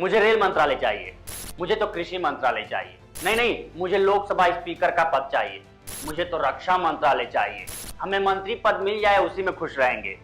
मुझे रेल मंत्रालय चाहिए, मुझे तो कृषि मंत्रालय चाहिए, नहीं नहीं मुझे लोकसभा स्पीकर का पद चाहिए, मुझे तो रक्षा मंत्रालय चाहिए। हमें मंत्री पद मिल जाए उसी में खुश रहेंगे।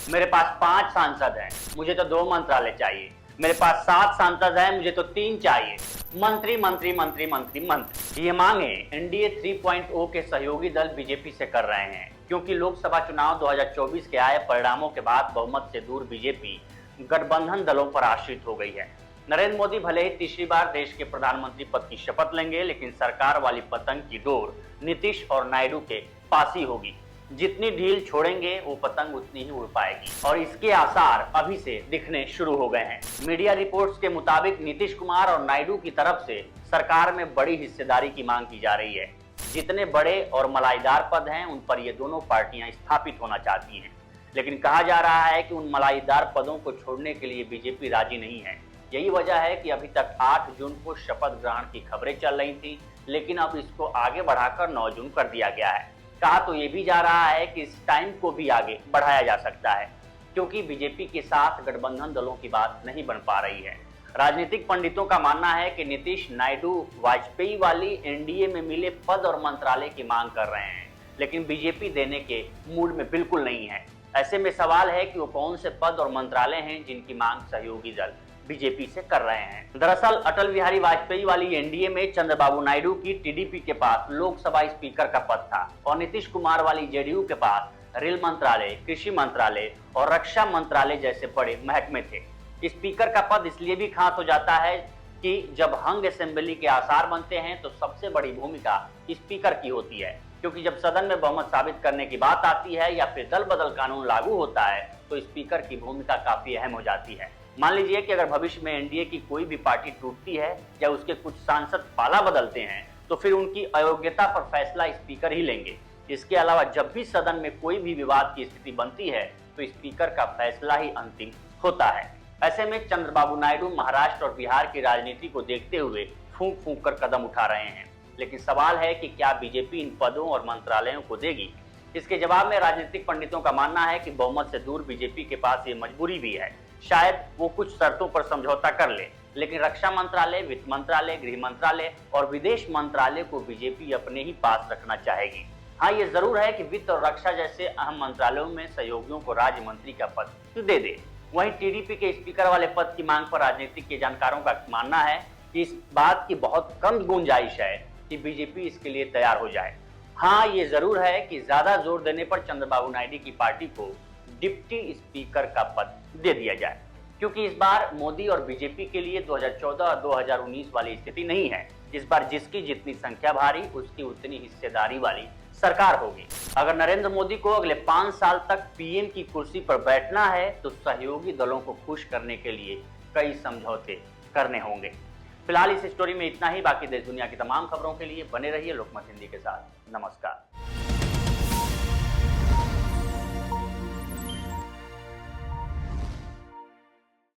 मेरे पास 5 सांसद हैं, मुझे तो 2 मंत्रालय चाहिए। मेरे पास 7 सांसद हैं, मुझे तो 3 चाहिए। मंत्री मंत्री मंत्री मंत्री मंत्री। ये मांगे एनडीए 3.0 के सहयोगी दल बीजेपी से कर रहे हैं, क्योंकि लोकसभा चुनाव 2024 के आए परिणामों के बाद बहुमत से दूर बीजेपी गठबंधन दलों पर आश्रित हो गई है। नरेंद्र मोदी भले ही तीसरी बार देश के प्रधानमंत्री पद की शपथ लेंगे, लेकिन सरकार वाली पतंग की डोर नीतीश और नायडू के पास ही होगी। जितनी ढील छोड़ेंगे वो पतंग उतनी ही उड़ पाएगी, और इसके आसार अभी से दिखने शुरू हो गए हैं। मीडिया रिपोर्ट्स के मुताबिक नीतीश कुमार और नायडू की तरफ से सरकार में बड़ी हिस्सेदारी की मांग की जा रही है। जितने बड़े और मलाईदार पद हैं उन पर ये दोनों पार्टियां स्थापित होना चाहती हैं, लेकिन कहा जा रहा है कि उन मलाईदार पदों को छोड़ने के लिए बीजेपी राजी नहीं है। यही वजह है कि अभी तक 8 जून को शपथ ग्रहण की खबरें चल रही थी, लेकिन अब इसको आगे बढ़ाकर 9 जून कर दिया गया है। कहा तो ये भी जा रहा है कि इस टाइम को भी आगे बढ़ाया जा सकता है, क्योंकि बीजेपी के साथ गठबंधन दलों की बात नहीं बन पा रही है। राजनीतिक पंडितों का मानना है कि नीतीश नायडू वाजपेयी वाली एनडीए में मिले पद और मंत्रालय की मांग कर रहे हैं, लेकिन बीजेपी देने के मूड में बिल्कुल नहीं है। ऐसे में सवाल है कि वो कौन से पद और मंत्रालय हैं जिनकी मांग सहयोगी दल बीजेपी से कर रहे हैं। दरअसल अटल बिहारी वाजपेयी वाली एनडीए में चंद्रबाबू नायडू की टीडीपी के पास लोकसभा स्पीकर का पद था, और नीतीश कुमार वाली जेडीयू के पास रेल मंत्रालय, कृषि मंत्रालय और रक्षा मंत्रालय जैसे बड़े महकमे थे। स्पीकर का पद इसलिए भी खास हो जाता है कि जब हंग असेंबली के आसार बनते हैं तो सबसे बड़ी भूमिका स्पीकर की होती है, क्योंकि जब सदन में बहुमत साबित करने की बात आती है या फिर दल बदल कानून लागू होता है तो स्पीकर की भूमिका काफी अहम हो जाती है। मान लीजिए कि अगर भविष्य में एनडीए की कोई भी पार्टी टूटती है या उसके कुछ सांसद पाला बदलते हैं तो फिर उनकी अयोग्यता पर फैसला स्पीकर ही लेंगे। इसके अलावा जब भी सदन में कोई भी विवाद की स्थिति बनती है तो स्पीकर का फैसला ही अंतिम होता है। ऐसे में चंद्रबाबू नायडू महाराष्ट्र और बिहार की राजनीति को देखते हुए फूंक फूंक कर कदम उठा रहे हैं, लेकिन सवाल है कि क्या बीजेपी इन पदों और मंत्रालयों को देगी। इसके जवाब में राजनीतिक पंडितों का मानना है कि बहुमत से दूर बीजेपी के पास ये मजबूरी भी है। शायद वो कुछ शर्तों पर समझौता कर ले, लेकिन रक्षा मंत्रालय, वित्त मंत्रालय, गृह मंत्रालय और विदेश मंत्रालय को बीजेपी अपने ही पास रखना चाहेगी। हाँ, ये जरूर है कि वित्त और रक्षा जैसे अहम मंत्रालयों में सहयोगियों को राज्य मंत्री का पद दे दे। वहीं टीडीपी के स्पीकर वाले पद की मांग पर राजनीतिक के जानकारों का मानना है कि इस बात की बहुत कम गुंजाइश है कि बीजेपी इसके लिए तैयार हो जाए। हाँ, ये जरूर है कि ज्यादा जोर देने पर चंद्रबाबू नायडू की पार्टी को डिप्टी स्पीकर का पद दे दिया जाए, क्योंकि इस बार मोदी और बीजेपी के लिए 2014 और 2019 वाली स्थिति नहीं है। इस बार जिसकी जितनी संख्या भारी उसकी उतनी हिस्सेदारी वाली सरकार होगी। अगर नरेंद्र मोदी को अगले 5 साल तक पीएम की कुर्सी पर बैठना है तो सहयोगी दलों को खुश करने के लिए कई समझौते करने होंगे। फिलहाल इस स्टोरी में इतना ही। बाकी देश दुनिया की तमाम खबरों के लिए बने रहिए लोकमत हिंदी के साथ। नमस्कार।